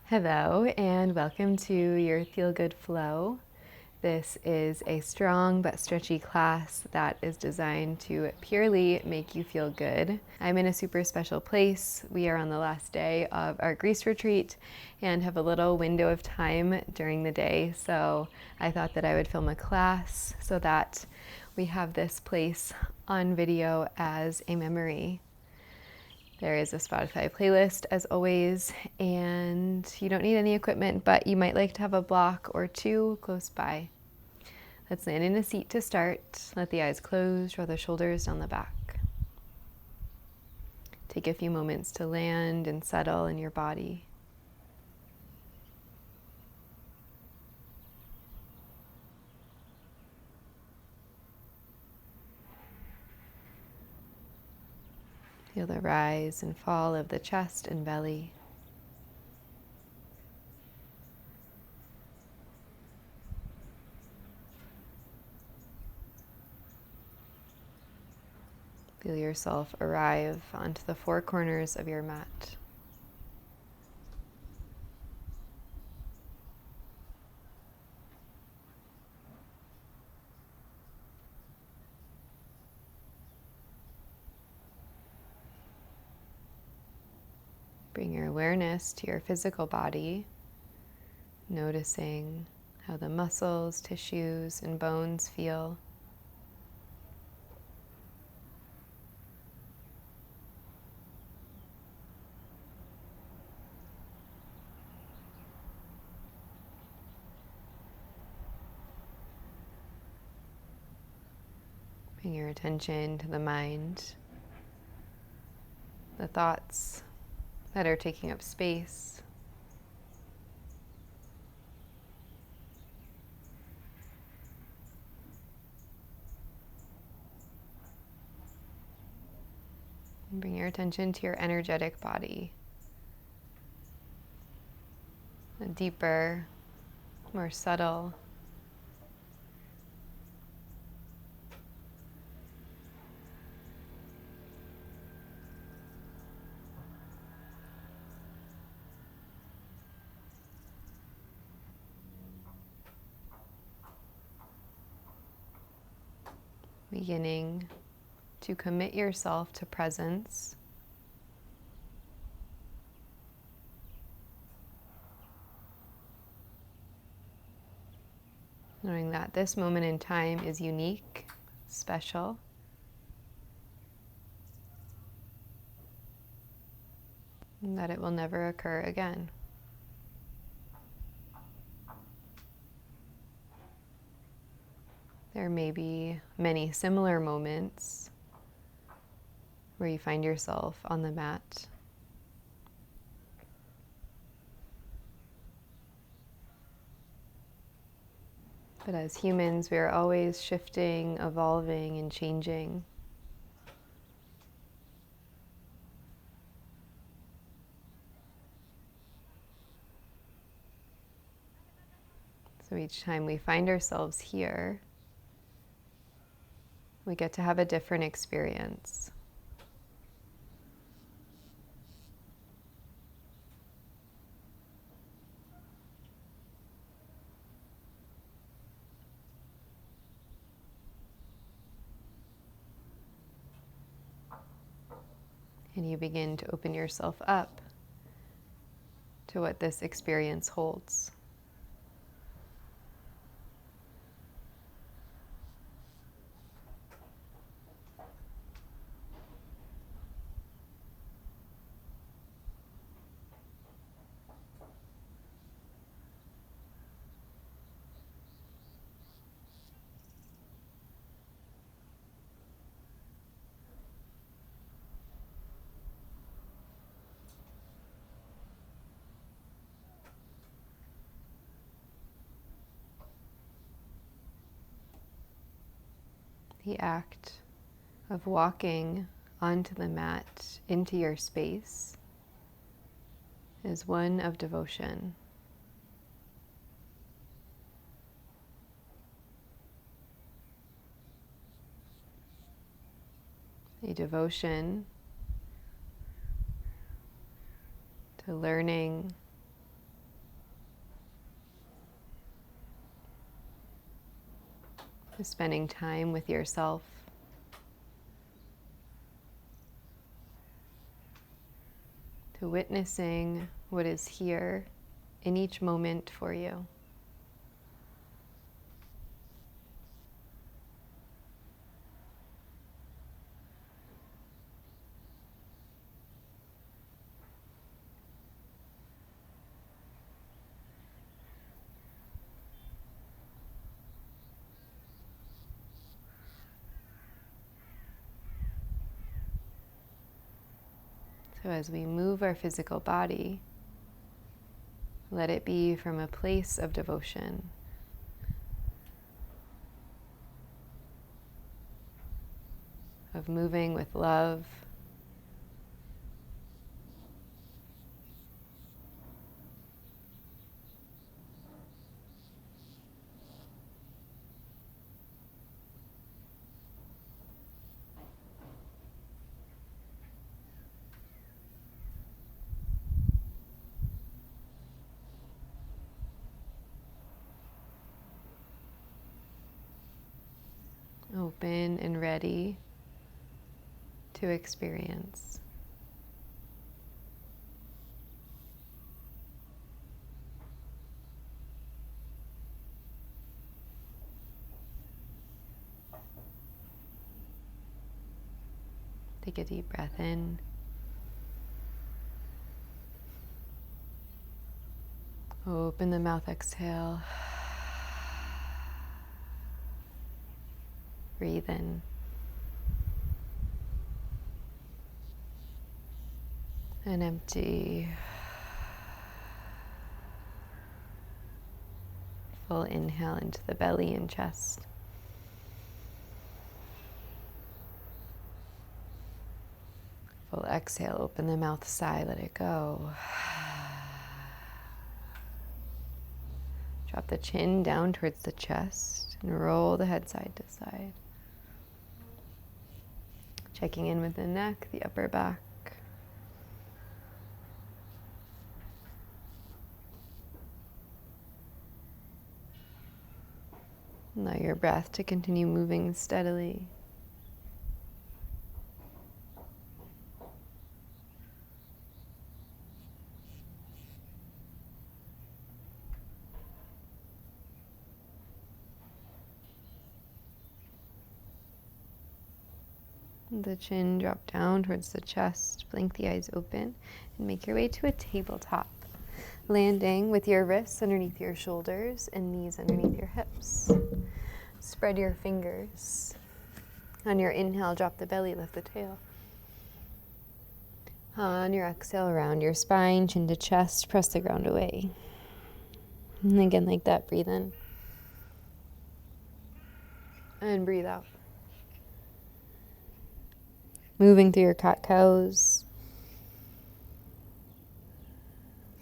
Hello and welcome to your Feel Good Flow. This is a strong but stretchy class that is designed to purely make you feel good. I'm in a super special place. We are on the last day of our Greece retreat and have a little window of time during the day. So I thought that I would film a class so that we have this place on video as a memory. There is a Spotify playlist as always, and you don't need any equipment, but you might like to have a block or two close by. Let's land in a seat to start. Let the eyes close, draw the shoulders down the back. Take a few moments to land and settle in your body. Feel the rise and fall of the chest and belly. Feel yourself arrive onto the four corners of your mat. Bring your awareness to your physical body, noticing how the muscles, tissues, and bones feel. Bring your attention to the mind, the thoughts that are taking up space. And bring your attention to your energetic body. A deeper, more subtle, beginning to commit yourself to presence. Knowing that this moment in time is unique, special, and that it will never occur again. There may be many similar moments where you find yourself on the mat. But as humans, we are always shifting, evolving, and changing. So each time we find ourselves here, we get to have a different experience. And you begin to open yourself up to what this experience holds. The act of walking onto the mat into your space is one of devotion. A devotion to learning spending time with yourself, to witnessing what is here in each moment for you. So as we move our physical body, let it be from a place of devotion. Of moving with love. Open and ready to experience. Take a deep breath in. Open the mouth, exhale. Breathe in. And empty. Full inhale into the belly and chest. Full exhale, open the mouth, sigh, let it go. Drop the chin down towards the chest and roll the head side to side. Checking in with the neck, the upper back. Allow your breath to continue moving steadily. The chin drop down towards the chest, blink the eyes open, and make your way to a tabletop. Landing with your wrists underneath your shoulders and knees underneath your hips. Spread your fingers. On your inhale, drop the belly, lift the tail. On your exhale, round your spine, chin to chest, press the ground away. And again, like that, breathe in. And breathe out. Moving through your cat-cows.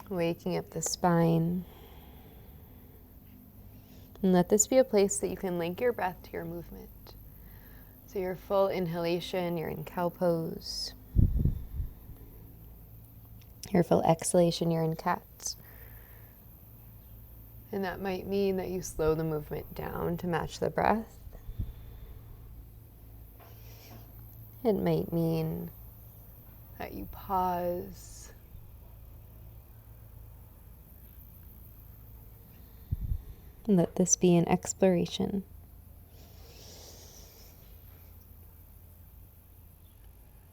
Waking up the spine. And let this be a place that you can link your breath to your movement. So your full inhalation, you're in cow pose. Your full exhalation, you're in cat. And that might mean that you slow the movement down to match the breath. It might mean that you pause. And let this be an exploration.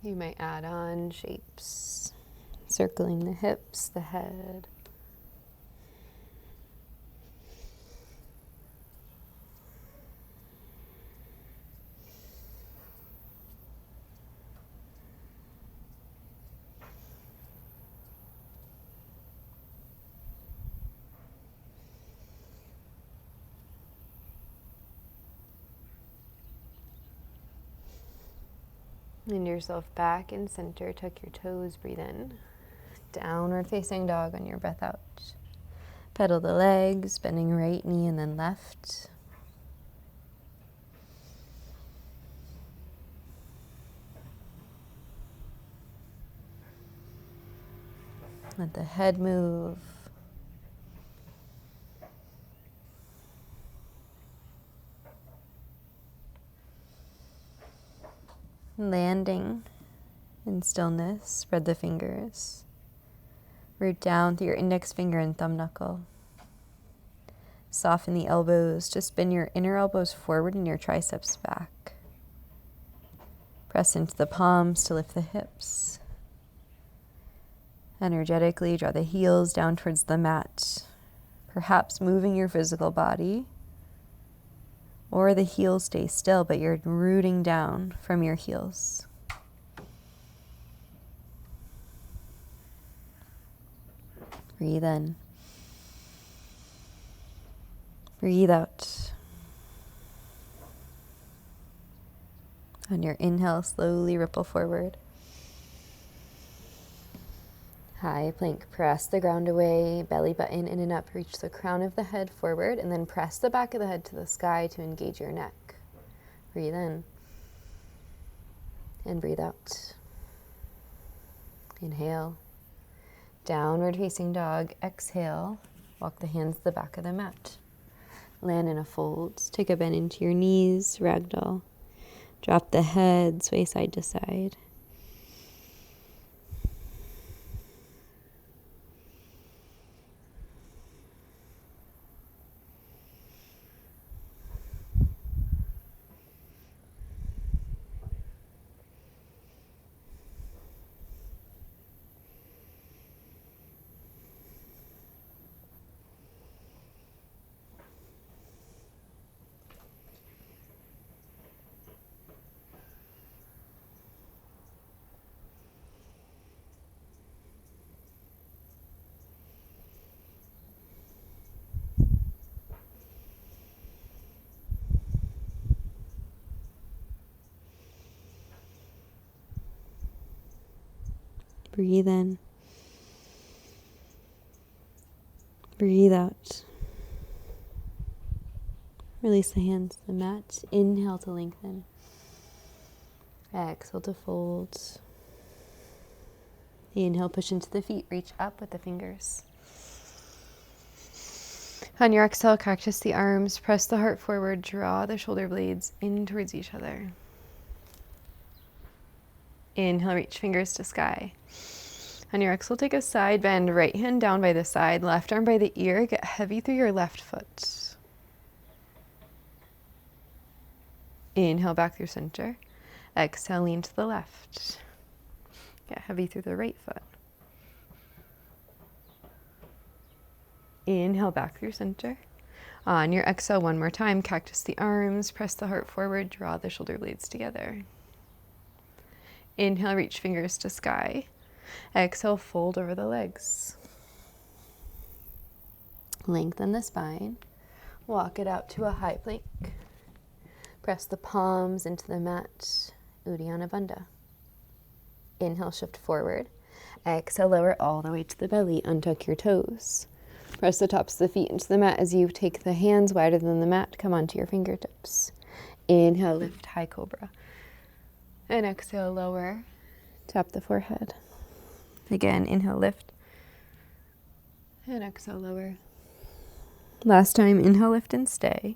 You might add on shapes, circling the hips, the head. Lean yourself back and center, tuck your toes, breathe in. Downward facing dog on your breath out. Pedal the legs, bending right knee and then left. Let the head move. Landing in stillness, spread the fingers. Root down through your index finger and thumb knuckle. Soften the elbows. Just bend your inner elbows forward and your triceps back. Press into the palms to lift the hips. Energetically draw the heels down towards the mat, perhaps moving your physical body, or the heels stay still, but you're rooting down from your heels. Breathe in. Breathe out. On your inhale, slowly ripple forward. High plank, press the ground away, belly button in and up, reach the crown of the head forward, and then press the back of the head to the sky to engage your neck. Breathe in and breathe out. Inhale, downward facing dog. Exhale, walk the hands to the back of the mat. Land in a fold, take a bend into your knees, ragdoll. Drop the head, sway side to side. Breathe in. Breathe out. Release the hands to the mat. Inhale to lengthen. Exhale to fold. Inhale, push into the feet. Reach up with the fingers. On your exhale, cactus the arms. Press the heart forward. Draw the shoulder blades in towards each other. Inhale, reach fingers to sky. On your exhale, take a side bend. Right hand down by the side, left arm by the ear. Get heavy through your left foot. Inhale, back through center. Exhale, lean to the left. Get heavy through the right foot. Inhale, back through center. On your exhale, one more time, cactus the arms. Press the heart forward. Draw the shoulder blades together. Inhale, reach fingers to sky. Exhale, fold over the legs. Lengthen the spine. Walk it out to a high plank. Press the palms into the mat. Uddiyana Bandha. Inhale, shift forward. Exhale, lower all the way to the belly. Untuck your toes. Press the tops of the feet into the mat as you take the hands wider than the mat. Come onto your fingertips. Inhale, lift, high cobra. And exhale, lower. Tap the forehead. Again, inhale, lift. And exhale, lower. Last time, inhale, lift, and stay.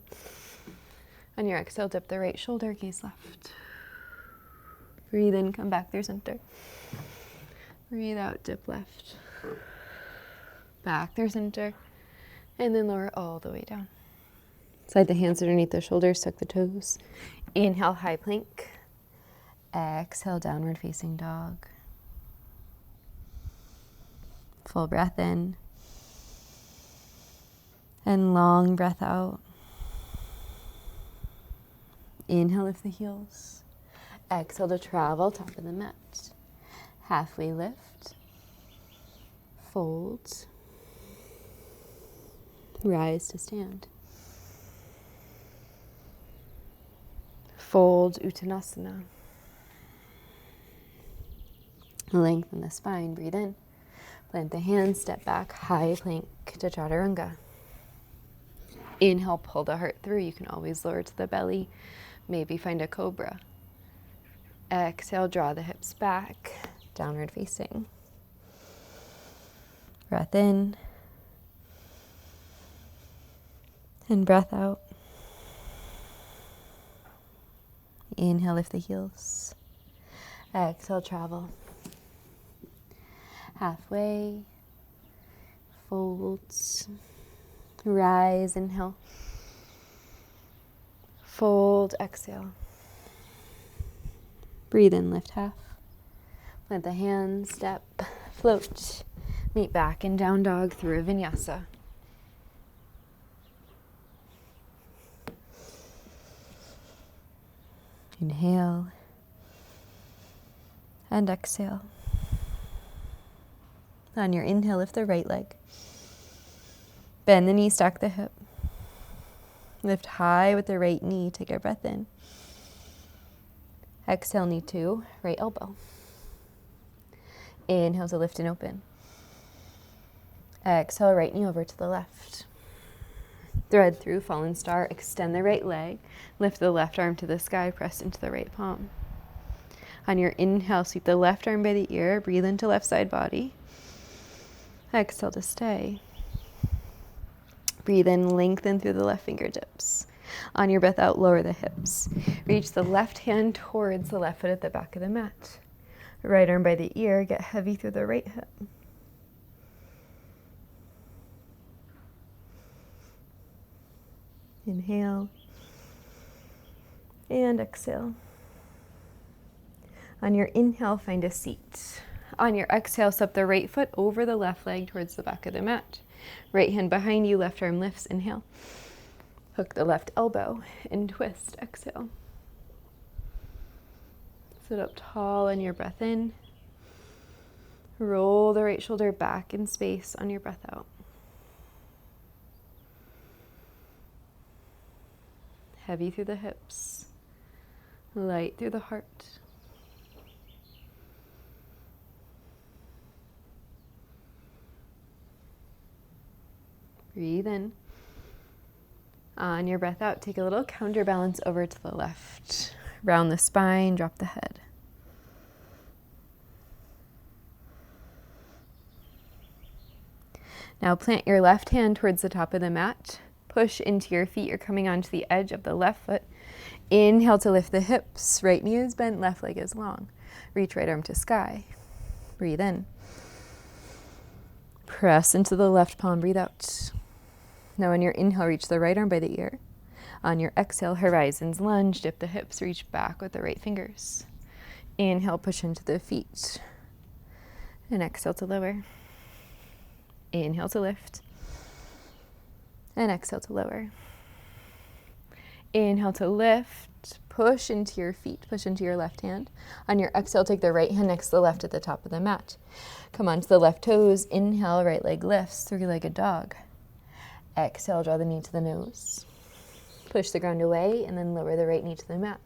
On your exhale, dip the right shoulder, gaze left. Breathe in, come back through center. Breathe out, dip left. Back through center. And then lower all the way down. Slide the hands underneath the shoulders, tuck the toes. Inhale, high plank. Exhale, downward facing dog. Full breath in. And long breath out. Inhale, lift the heels. Exhale to travel, top of the mat. Halfway lift. Fold. Rise to stand. Fold, Uttanasana. Lengthen the spine, breathe in. Plant the hands, step back, high plank to Chaturanga. Inhale, pull the heart through. You can always lower to the belly. Maybe find a cobra. Exhale, draw the hips back, downward facing. Breath in. And breath out. Inhale, lift the heels. Exhale, travel. Halfway. Folds. Rise, inhale. Fold, exhale. Breathe in, lift half. Plant the hands, step, float. Meet back in down dog through a vinyasa. Inhale and exhale. On your inhale, lift the right leg. Bend the knee, stack the hip. Lift high with the right knee. Take a breath in. Exhale, knee to right elbow. Inhale to lift and open. Exhale, right knee over to the left. Thread through fallen star. Extend the right leg. Lift the left arm to the sky. Press into the right palm. On your inhale, sweep the left arm by the ear. Breathe into left side body. Exhale to stay. Breathe in, lengthen through the left fingertips. On your breath out, lower the hips. Reach the left hand towards the left foot at the back of the mat. Right arm by the ear, get heavy through the right hip. Inhale and exhale. On your inhale, find a seat. On your exhale, step the right foot over the left leg towards the back of the mat. Right hand behind you, left arm lifts, inhale. Hook the left elbow and twist, exhale. Sit up tall on your breath in. Roll the right shoulder back in space on your breath out. Heavy through the hips, light through the heart. Breathe in. On your breath out, take a little counterbalance over to the left. Round the spine, drop the head. Now plant your left hand towards the top of the mat. Push into your feet. You're coming onto the edge of the left foot. Inhale to lift the hips. Right knee is bent, left leg is long. Reach right arm to sky. Breathe in. Press into the left palm, breathe out. Now on your inhale, reach the right arm by the ear. On your exhale, horizons lunge, dip the hips, reach back with the right fingers. Inhale, push into the feet. And exhale to lower. Inhale to lift. And exhale to lower. Inhale to lift. Push into your feet. Push into your left hand. On your exhale, take the right hand next to the left at the top of the mat. Come onto the left toes. Inhale, right leg lifts, three-legged dog. Exhale, draw the knee to the nose. Push the ground away and then lower the right knee to the mat.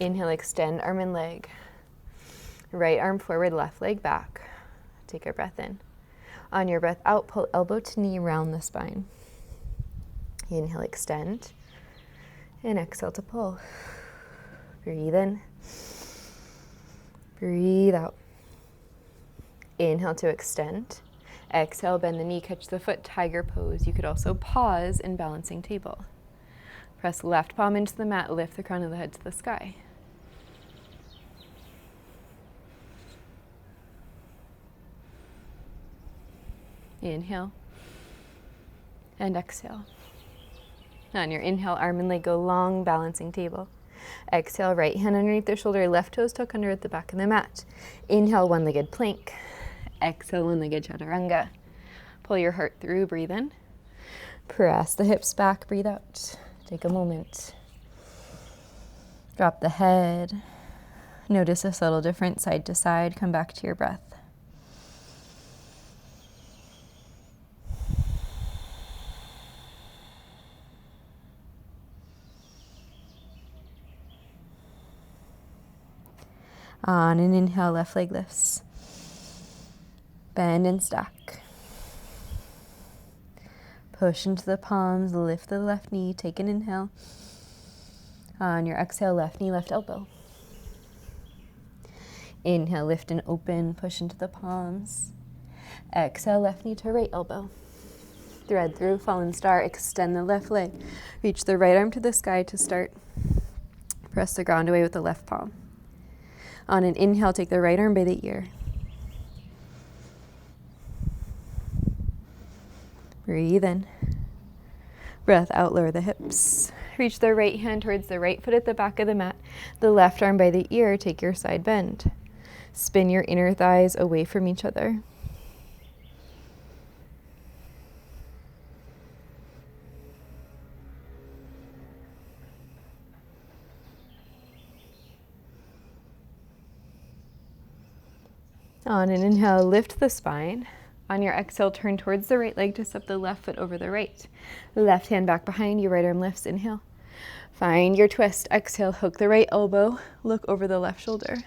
Inhale, extend arm and leg. Right arm forward, left leg back. Take a breath in. On your breath out, pull elbow to knee, round the spine. Inhale, extend. And exhale to pull. Breathe in. Breathe out. Inhale to extend. Exhale, bend the knee, catch the foot, tiger pose. You could also pause in balancing table. Press left palm into the mat, lift the crown of the head to the sky. Inhale. And exhale. On your inhale, arm and leg go long, balancing table. Exhale, right hand underneath the shoulder, left toes tuck under at the back of the mat. Inhale, one-legged plank. Exhale, one-legged chaturanga. Pull your heart through, breathe in. Press the hips back, breathe out. Take a moment. Drop the head. Notice a subtle difference side to side. Come back to your breath. On an inhale, left leg lifts. Bend and stack. Push into the palms, lift the left knee, take an inhale. On your exhale, left knee, left elbow. Inhale, lift and open, push into the palms. Exhale, left knee to right elbow. Thread through, fallen star, extend the left leg. Reach the right arm to the sky to start. Press the ground away with the left palm. On an inhale, take the right arm by the ear. Breathe in. Breath out, lower the hips. Reach the right hand towards the right foot at the back of the mat. The left arm by the ear, take your side bend. Spin your inner thighs away from each other. On an inhale, lift the spine. On your exhale, turn towards the right leg to step the left foot over the right. Left hand back behind you, right arm lifts, inhale. Find your twist. Exhale, hook the right elbow, look over the left shoulder.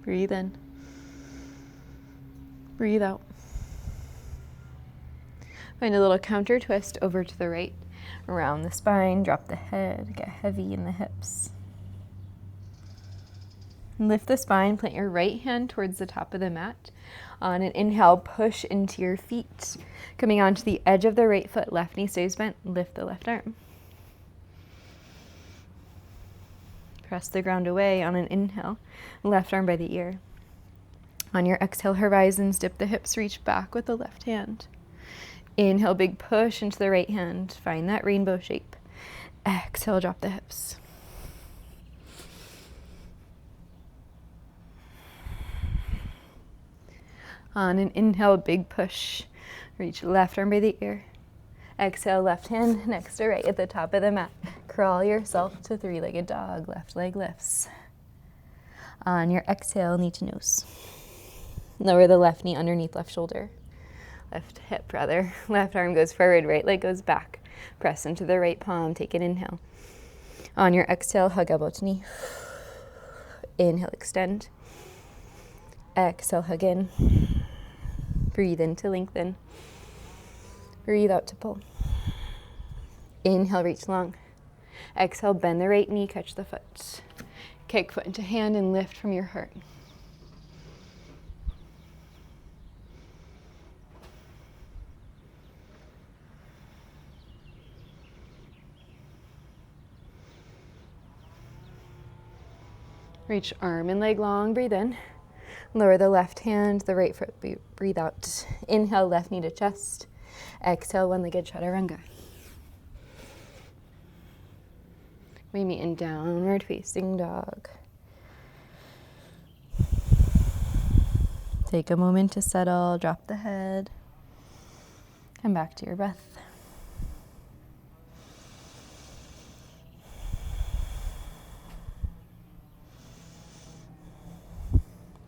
Breathe in. Breathe out. Find a little counter twist over to the right. Around the spine, drop the head, get heavy in the hips. Lift the spine, plant your right hand towards the top of the mat. On an inhale, push into your feet. Coming onto the edge of the right foot, left knee stays bent, lift the left arm. Press the ground away on an inhale, left arm by the ear. On your exhale, horizons, dip the hips, reach back with the left hand. Inhale, big push into the right hand. Find that rainbow shape. Exhale, drop the hips. On an inhale, big push. Reach left arm by the ear. Exhale, left hand next to right at the top of the mat. Crawl yourself to three-legged dog. Left leg lifts. On your exhale, knee to nose. Lower the left knee underneath left shoulder. Left hip, rather. Left arm goes forward, right leg goes back. Press into the right palm, take an inhale. On your exhale, hug elbow to knee. Inhale, extend. Exhale, hug in. Breathe in to lengthen. Breathe out to pull. Inhale, reach long. Exhale, bend the right knee, catch the foot. Kick foot into hand and lift from your heart. Reach arm and leg long, breathe in. Lower the left hand, the right foot, breathe out. Inhale, left knee to chest. Exhale, one-legged chaturanga. We meet in downward facing dog. Take a moment to settle, drop the head. Come back to your breath.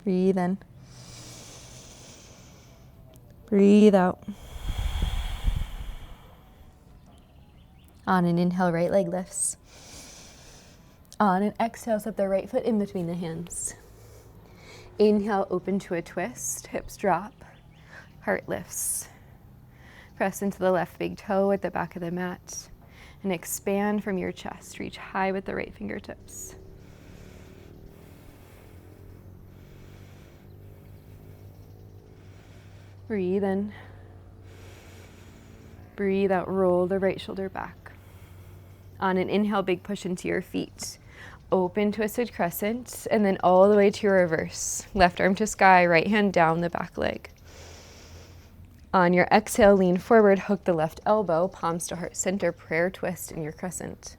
Breathe in. Breathe out. On an inhale, right leg lifts. On an exhale, step the right foot in between the hands. Inhale, open to a twist, hips drop, heart lifts. Press into the left big toe at the back of the mat and expand from your chest. Reach high with the right fingertips. Breathe in. Breathe out, roll the right shoulder back. On an inhale, big push into your feet. Open twisted crescent, and then all the way to your reverse. Left arm to sky, right hand down the back leg. On your exhale, lean forward, hook the left elbow, palms to heart center, prayer twist in your crescent.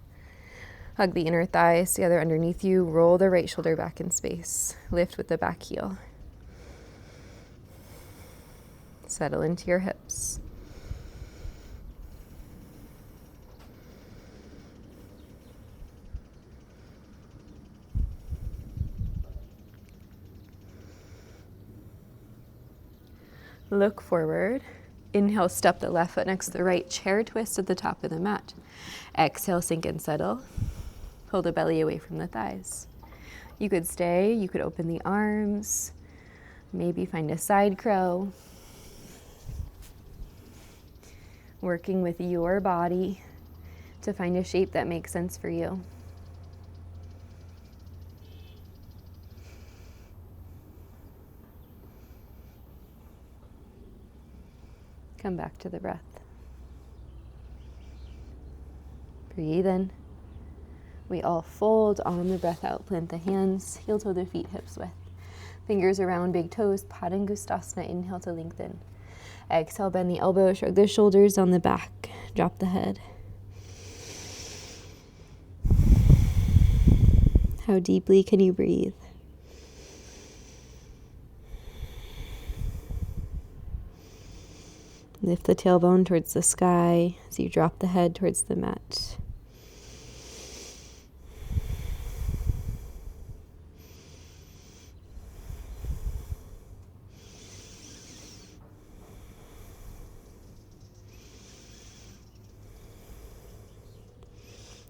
Hug the inner thighs together underneath you, roll the right shoulder back in space. Lift with the back heel. Settle into your hips. Look forward. Inhale, step the left foot next to the right, chair twist at the top of the mat. Exhale, sink and settle. Pull the belly away from the thighs. You could stay, you could open the arms, maybe find a side crow. working with your body to find a shape that makes sense for you. Come back to the breath. Breathe in. We all fold on the breath out. Plant the hands, heel toe the feet, hips width. Fingers around big toes, Padangustasana. Inhale to lengthen. Exhale, bend the elbows, shrug the shoulders on the back. Drop the head. How deeply can you breathe? Lift the tailbone towards the sky as you drop the head towards the mat.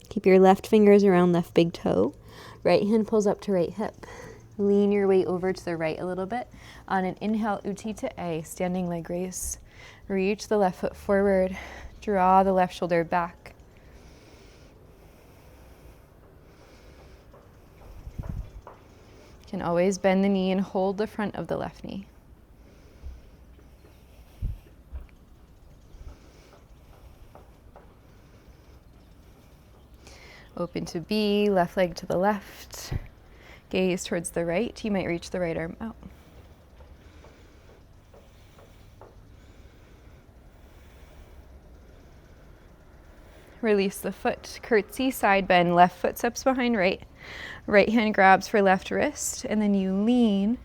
Keep your left fingers around left big toe. Right hand pulls up to right hip. Lean your weight over to the right a little bit. On an inhale, Utthita, standing leg raise. Reach the left foot forward. Draw the left shoulder back. You can always bend the knee and hold the front of the left knee. Open to B, left leg to the left. Gaze towards the right. You might reach the right arm out. Release the foot. Curtsy, side bend. Left foot steps behind right. Right hand grabs for left wrist. And then you lean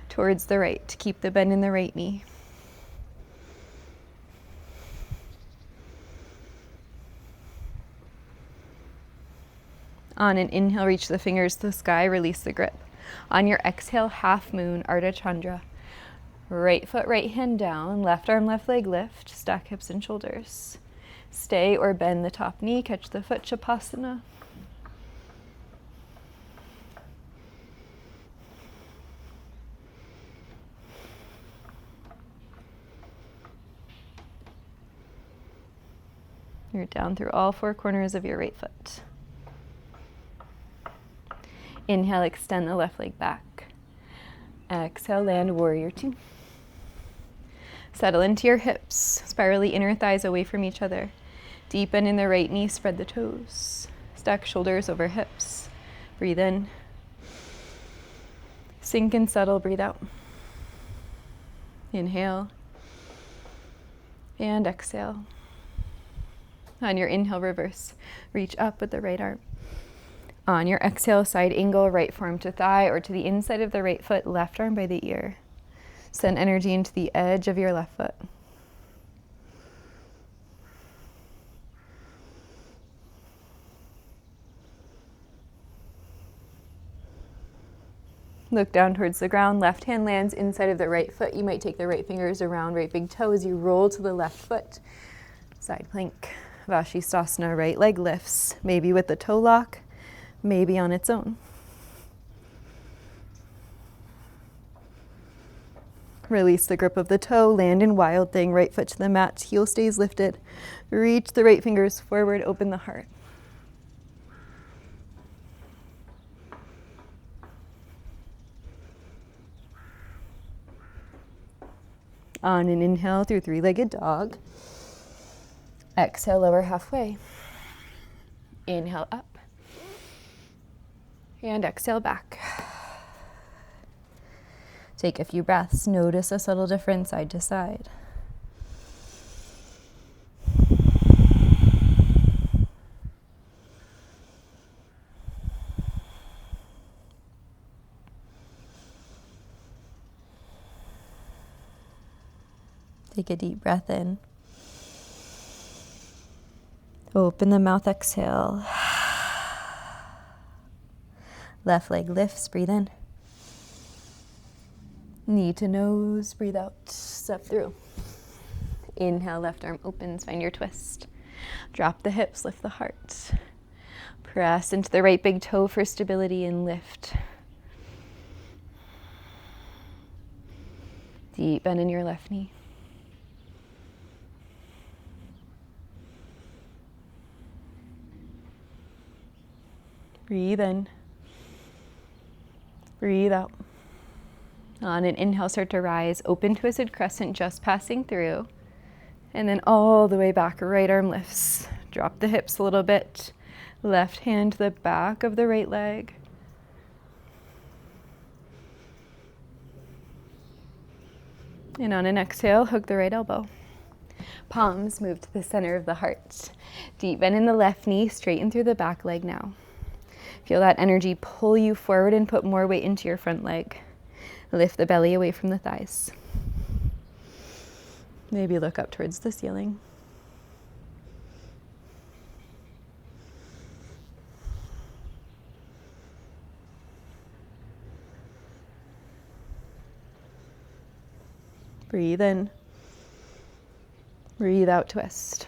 towards the right to keep the bend in the right knee. On an inhale, reach the fingers to the sky, release the grip. On your exhale, half moon, Ardha Chandra. Right foot, right hand down, left arm, left leg lift, stack hips and shoulders. Stay or bend the top knee, catch the foot, Shavasana. You're down through all four corners of your right foot. Inhale, extend the left leg back. Exhale, land warrior two. Settle into your hips. Spirally inner thighs away from each other. Deepen in the right knee, spread the toes. Stack shoulders over hips. Breathe in. Sink and settle, breathe out. Inhale. And exhale. On your inhale, reverse. Reach up with the right arm. On your exhale, side angle, right forearm to thigh or to the inside of the right foot, left arm by the ear. Send energy into the edge of your left foot. Look down towards the ground. Left hand lands inside of the right foot. You might take the right fingers around right big toe as you roll to the left foot. Side plank. Vashisthasana, right leg lifts. Maybe with the toe lock, maybe on its own. Release the grip of the toe, land in wild thing, right foot to the mat, heel stays lifted. Reach the right fingers forward, open the heart. On an inhale through three-legged dog. Exhale, lower halfway. Inhale up. And exhale back. Take a few breaths. Notice a subtle difference side to side. Take a deep breath in. Open the mouth, exhale. Left leg lifts, breathe in. Knee to nose, breathe out, step through. Inhale, left arm opens, find your twist. Drop the hips, lift the heart. Press into the right big toe for stability and lift. Deep bend in your left knee. Breathe in. Breathe out. On an inhale, start to rise, open twisted crescent, just passing through. And then all the way back, right arm lifts. Drop the hips a little bit. Left hand to the back of the right leg. And on an exhale, hook the right elbow. Palms move to the center of the heart. Deep bend in the left knee, straighten through the back leg now. Feel that energy pull you forward and put more weight into your front leg. Lift the belly away from the thighs. Maybe look up towards the ceiling. Breathe in. Breathe out, twist.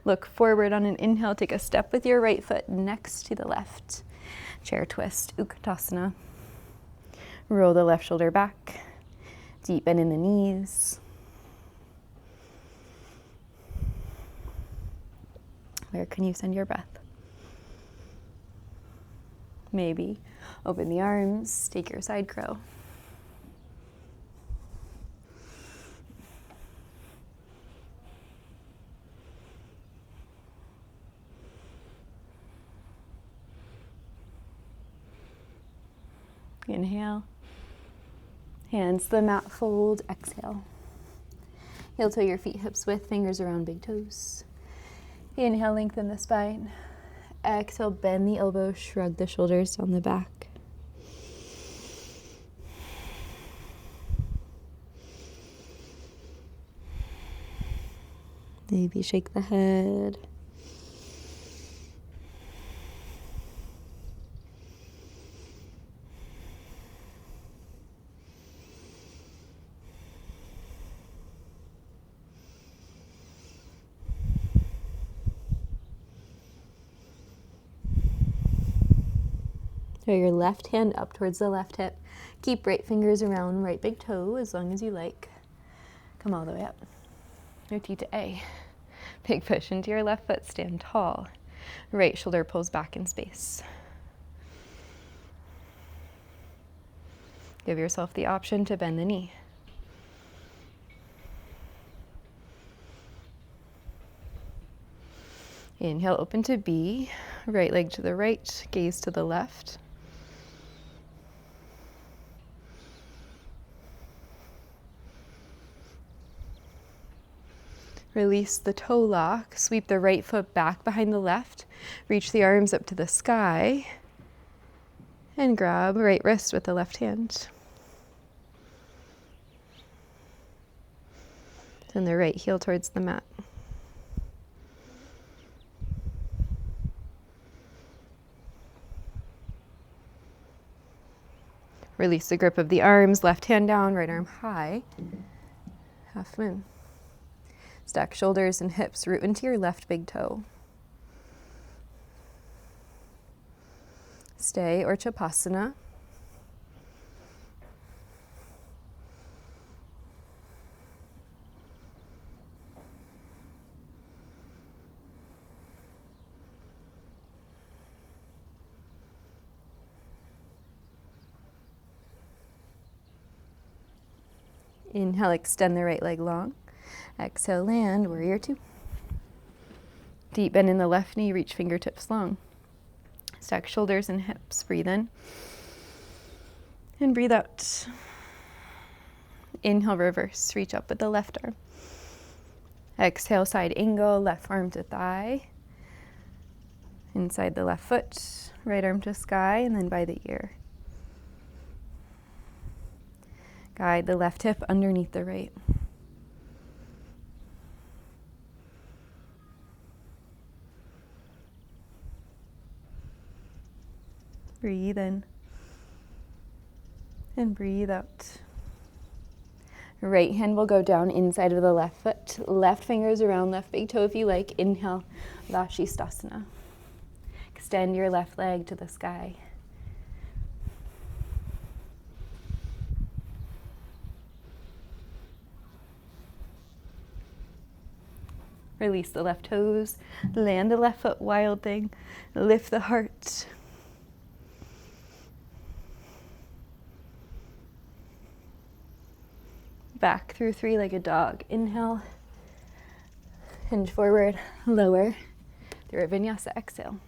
Look forward on an inhale, take a step with your right foot next to the left. Chair twist, Utkatasana. Roll the left shoulder back. Deepen in the knees. Where can you send your breath? Maybe open the arms, take your side crow. Inhale. Hands to the mat, fold, exhale. Heel toe your feet hips width, fingers around big toes. Inhale, lengthen the spine. Exhale, bend the elbows, shrug the shoulders down the back. Maybe shake the head. Throw your left hand up towards the left hip. Keep right fingers around right big toe as long as you like. Come all the way up. Roti to A. Big push into your left foot, stand tall. Right shoulder pulls back in space. Give yourself the option to bend the knee. Inhale, open to B. Right leg to the right, gaze to the left. Release the toe lock, sweep the right foot back behind the left, reach the arms up to the sky, and grab right wrist with the left hand. Send the right heel towards the mat. Release the grip of the arms, left hand down, right arm high, half moon. Stack shoulders and hips, root into your left big toe. Stay or Chapasana. Inhale, extend the right leg long. Exhale, land, warrior two. Deep bend in the left knee, reach fingertips long. Stack shoulders and hips, breathe in. And breathe out. Inhale, reverse, reach up with the left arm. Exhale, side angle, left arm to thigh. Inside the left foot, right arm to sky, and then by the ear. Guide the left hip underneath the right. Breathe in and breathe out. Right hand will go down inside of the left foot. Left fingers around left big toe if you like. Inhale, Vashisthasana. Extend your left leg to the sky. Release the left toes, land the left foot, wild thing, lift the heart. Back through three-legged dog. Inhale, hinge forward, lower through a vinyasa, exhale.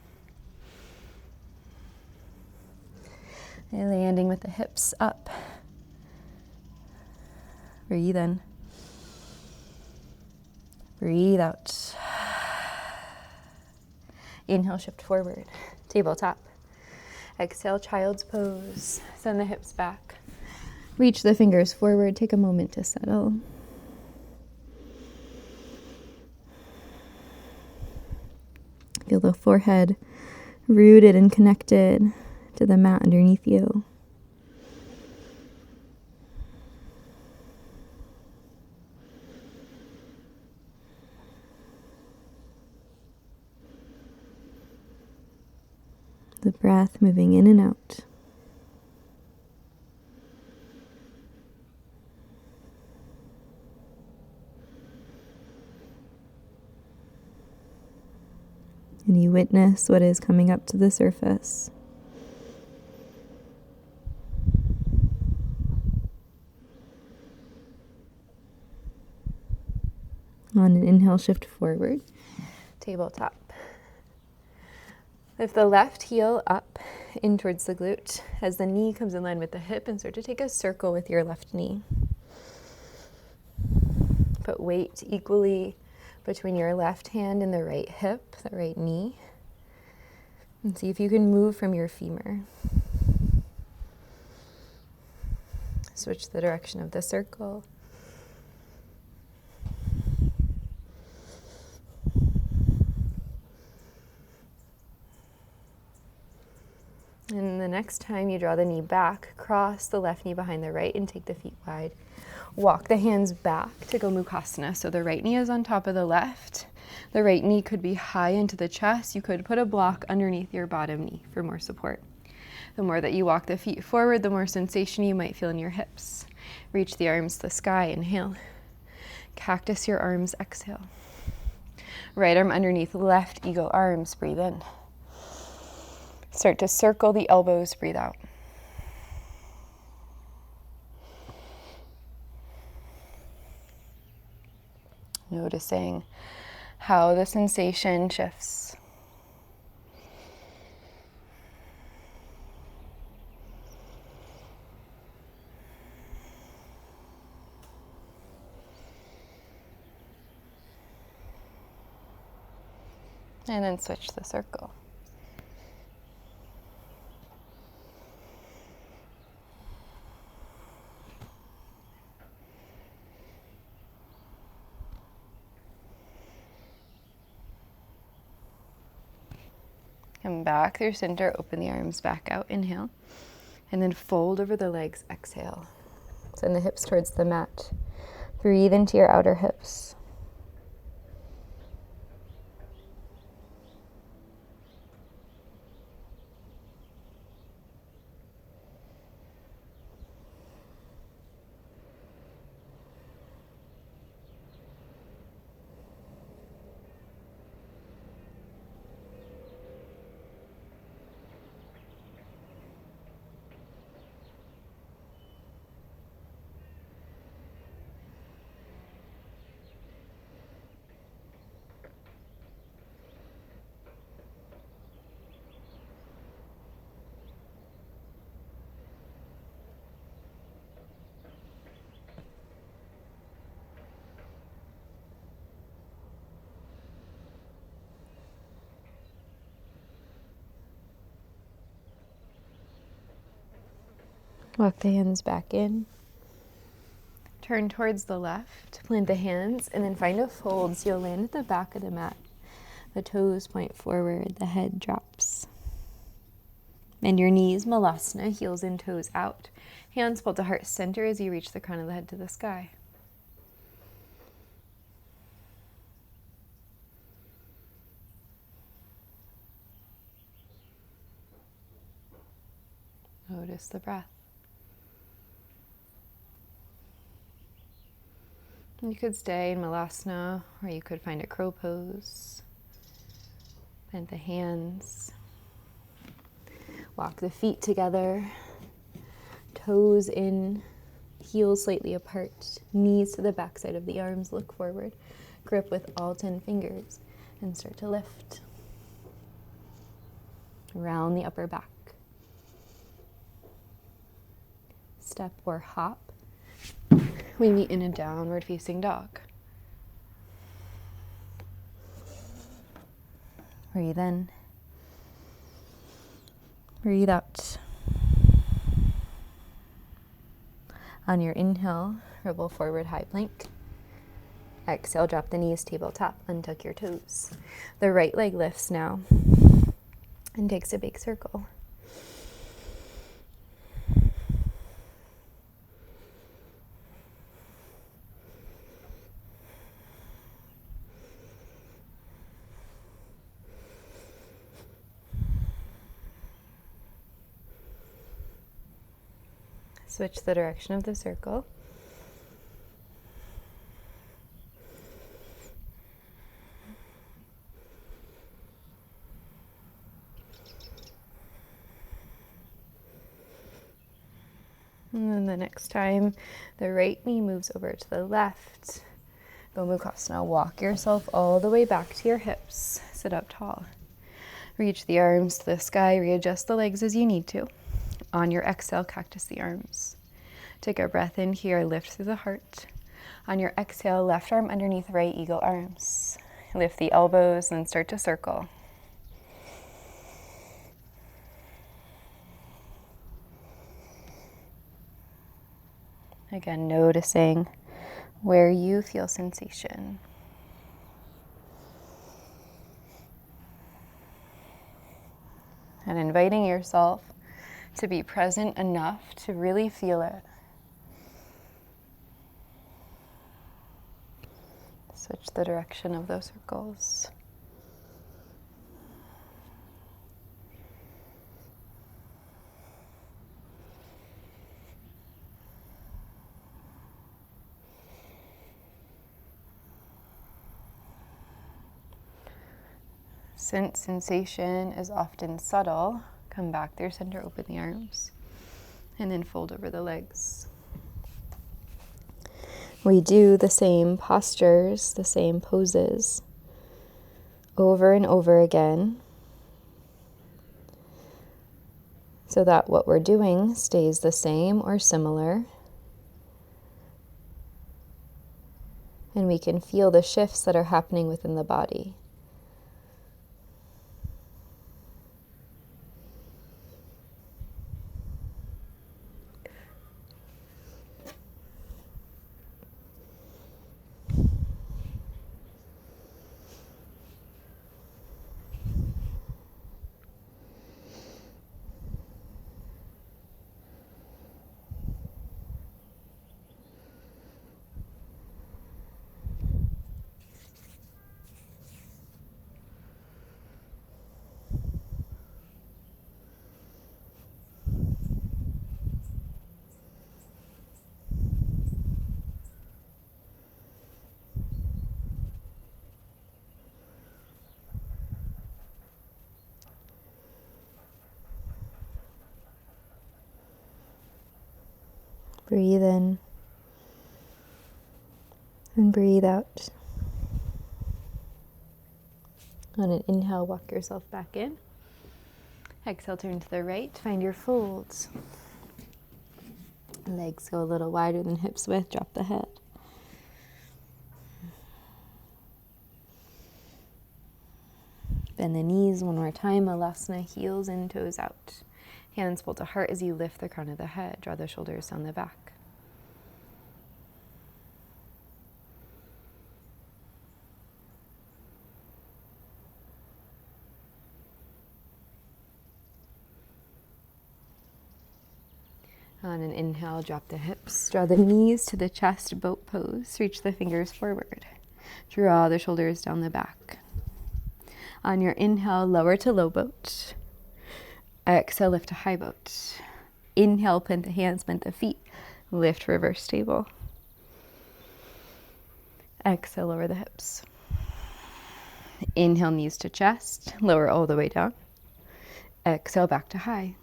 And landing with the hips up. Breathe in. Breathe out. Inhale, shift forward, tabletop. Exhale, child's pose. Send the hips back. Reach the fingers forward. Take a moment to settle. Feel the forehead rooted and connected to the mat underneath you. The breath moving in and out. And you witness what is coming up to the surface. On an inhale, shift forward, tabletop. Lift the left heel up in towards the glute as the knee comes in line with the hip, and start to take a circle with your left knee. Put weight equally between your left hand and the right hip, the right knee. And see if you can move from your femur. Switch the direction of the circle. And the next time you draw the knee back, cross the left knee behind the right and take the feet wide. Walk the hands back to Gomu Mukhasana. So the right knee is on top of the left. The right knee could be high into the chest. You could put a block underneath your bottom knee for more support. The more that you walk the feet forward, the more sensation you might feel in your hips. Reach the arms to the sky, inhale. Cactus your arms, exhale. Right arm underneath left eagle arms, breathe in. Start to circle the elbows, breathe out. Noticing how the sensation shifts. And then switch the circle. Come back through center, open the arms back out, inhale. And then fold over the legs, exhale. Send the hips towards the mat. Breathe into your outer hips. Walk the hands back in. Turn towards the left, plant the hands, and then find a fold so you'll land at the back of the mat. The toes point forward, the head drops. Bend your knees, Malasana, heels in, toes out. Hands pull to heart center as you reach the crown of the head to the sky. Notice the breath. You could stay in Malasana, or you could find a crow pose. Plant the hands. Walk the feet together. Toes in, heels slightly apart. Knees to the backside of the arms. Look forward. Grip with all 10 fingers and start to lift. Round the upper back. Step or hop. We meet in a downward facing dog. Breathe in. Breathe out. On your inhale, roll forward, high plank. Exhale, drop the knees, tabletop, untuck your toes. The right leg lifts now and takes a big circle. Switch the direction of the circle. And then the next time, the right knee moves over to the left. Gomukhasana. Walk yourself all the way back to your hips. Sit up tall. Reach the arms to the sky. Readjust the legs as you need to. On your exhale, cactus the arms. Take a breath in here, lift through the heart. On your exhale, left arm underneath right, eagle arms. Lift the elbows and start to circle. Again, noticing where you feel sensation. And inviting yourself to be present enough to really feel it. Switch the direction of those circles. Since sensation is often subtle, come back through center, open the arms, and then fold over the legs. We do the same postures, the same poses, over and over again, so that what we're doing stays the same or similar, and we can feel the shifts that are happening within the body. Breathe in and breathe out. On an inhale, walk yourself back in. Exhale, turn to the right, find your folds. Legs go a little wider than hips width, drop the head. Bend the knees one more time, Malasana, heels in, toes out. Hands pull to heart as you lift the crown of the head. Draw the shoulders down the back. On an inhale, drop the hips. Draw the knees to the chest, boat pose. Reach the fingers forward. Draw the shoulders down the back. On your inhale, lower to low boat. Exhale, lift to high boat. Inhale, plant the hands, bend the feet. Lift, reverse table. Exhale, lower the hips. Inhale, knees to chest, lower all the way down. Exhale, back to high.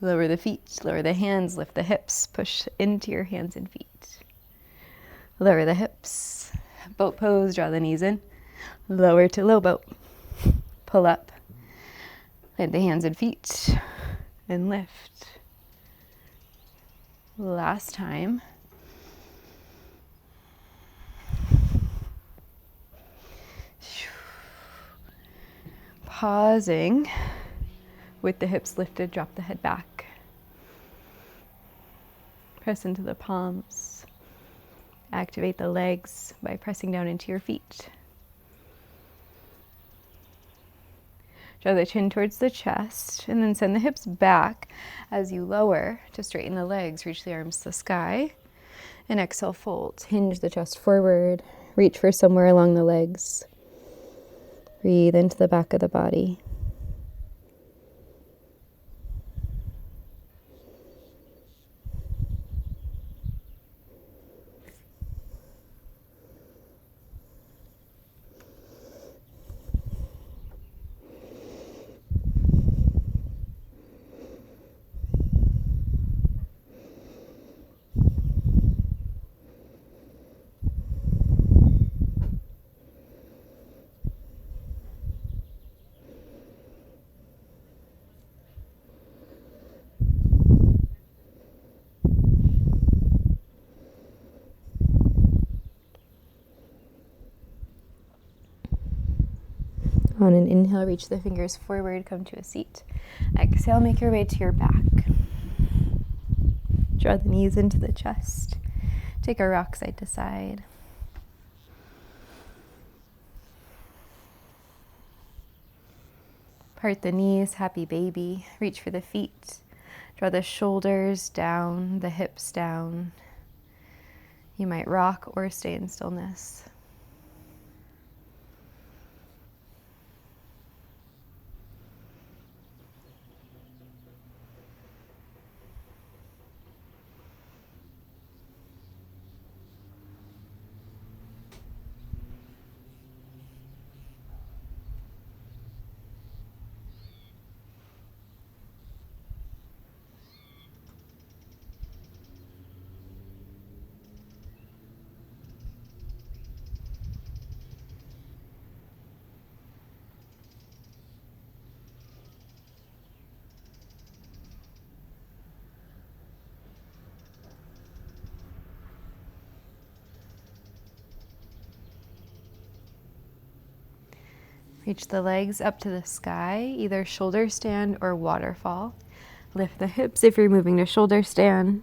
Lower the feet, lower the hands, lift the hips, push into your hands and feet. Lower the hips, boat pose, draw the knees in, lower to low boat. Pull up, lift the hands and feet, and lift. Last time. Pausing with the hips lifted, drop the head back. Press into the palms. Activate the legs by pressing down into your feet. Draw the chin towards the chest and then send the hips back as you lower to straighten the legs. Reach the arms to the sky and exhale, fold. Hinge the chest forward. Reach for somewhere along the legs. Breathe into the back of the body. On an inhale, reach the fingers forward, come to a seat. Exhale, make your way to your back. Draw the knees into the chest. Take a rock side to side. Part the knees, happy baby. Reach for the feet. Draw the shoulders down, the hips down. You might rock or stay in stillness. Reach the legs up to the sky, either shoulder stand or waterfall. Lift the hips if you're moving to shoulder stand.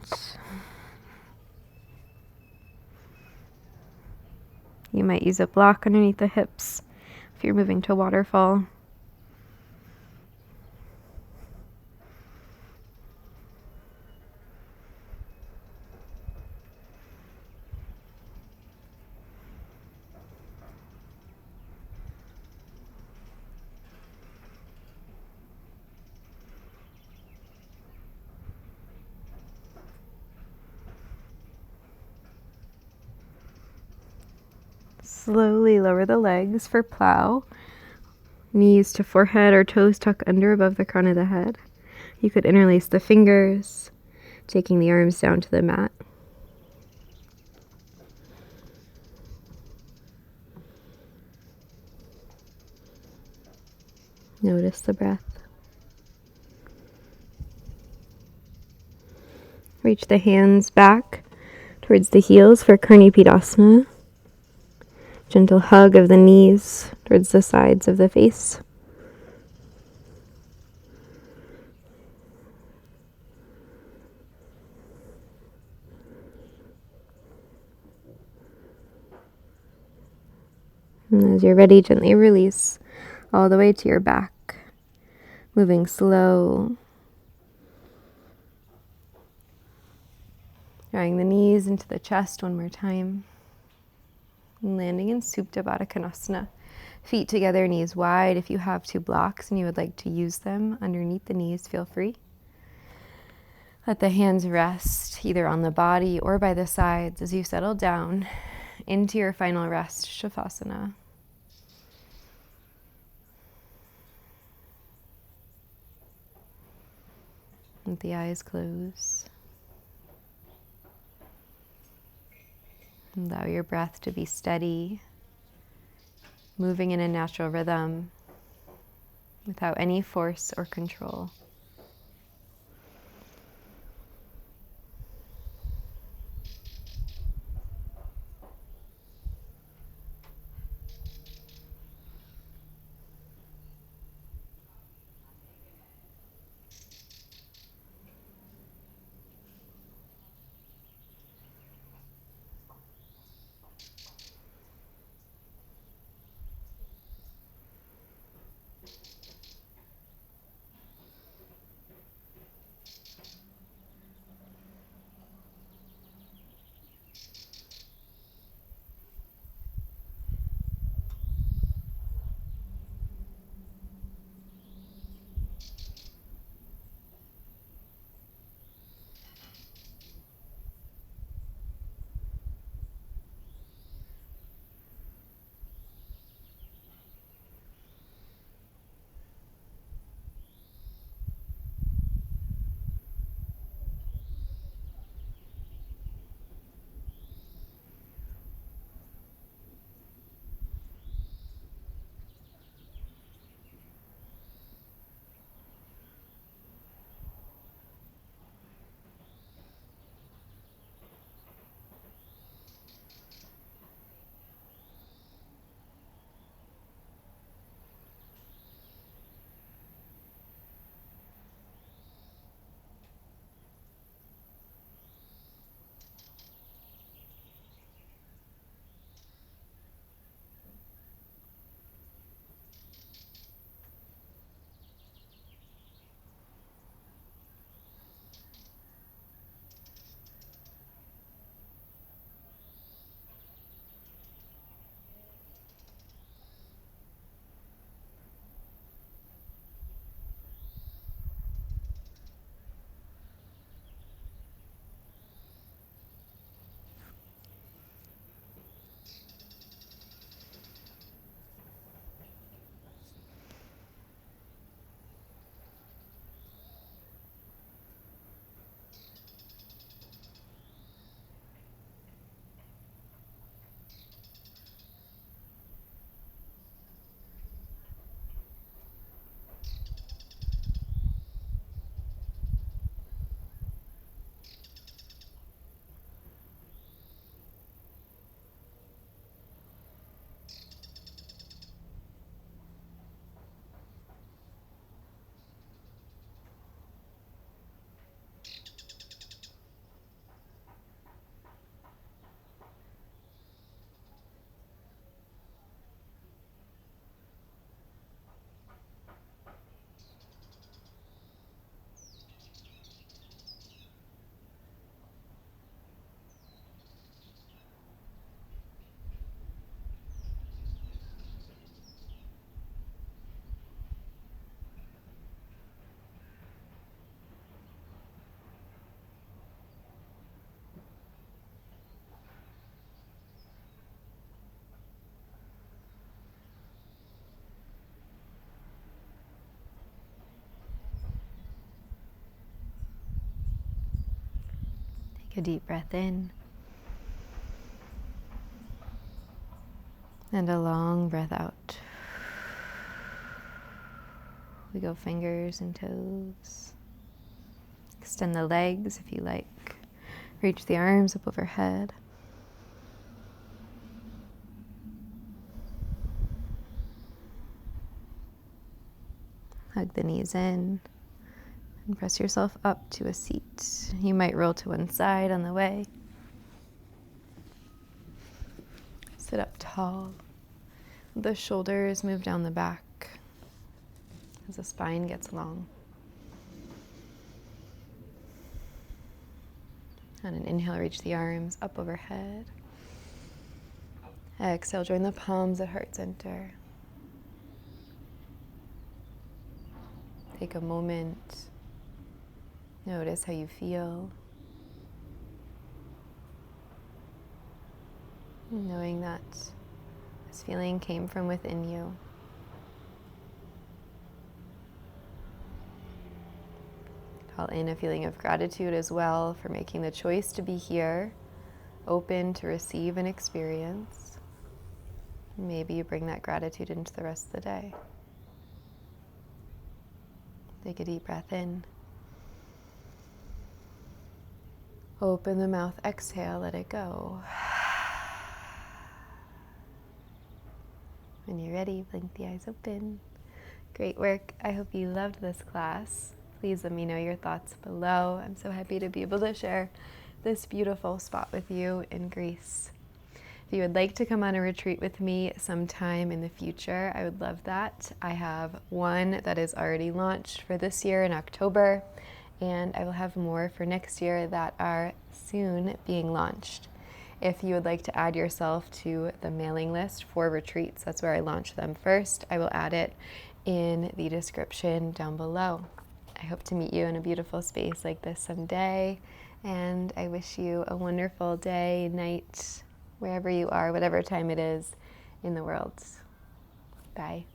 You might use a block underneath the hips if you're moving to waterfall. Slowly lower the legs for plow. Knees to forehead or toes tuck under above the crown of the head. You could interlace the fingers, taking the arms down to the mat. Notice the breath. Reach the hands back towards the heels for Karni Pidasana. Gentle hug of the knees towards the sides of the face. And as you're ready, gently release all the way to your back, moving slow. Drawing the knees into the chest one more time. Landing in Supta Baddha Konasana. Feet together, knees wide. If you have two blocks and you would like to use them underneath the knees, feel free. Let the hands rest either on the body or by the sides as you settle down into your final rest, Savasana. With the eyes closed. Allow your breath to be steady, moving in a natural rhythm without any force or control. Take a deep breath in and a long breath out. We go fingers and toes. Extend the legs if you like. Reach the arms up overhead. Hug the knees in and press yourself up to a seat. You might roll to one side on the way. Sit up tall. The shoulders move down the back as the spine gets long. On an inhale, reach the arms up overhead. Exhale, join the palms at heart center. Take a moment. Notice how you feel. knowing that this feeling came from within you. Call in a feeling of gratitude as well for making the choice to be here, open to receive and experience. Maybe you bring that gratitude into the rest of the day. Take a deep breath in. Open the mouth, exhale, let it go. When you're ready, blink the eyes open. Great work. I hope you loved this class. Please let me know your thoughts below. I'm so happy to be able to share this beautiful spot with you in Greece. If you would like to come on a retreat with me sometime in the future, I would love that. I have one that is already launched for this year in October, and I will have more for next year that are soon being launched. If you would like to add yourself to the mailing list for retreats, that's where I launch them first. I will add it in the description down below. I hope to meet you in a beautiful space like this someday, and I wish you a wonderful day, night, wherever you are, whatever time it is in the world. Bye.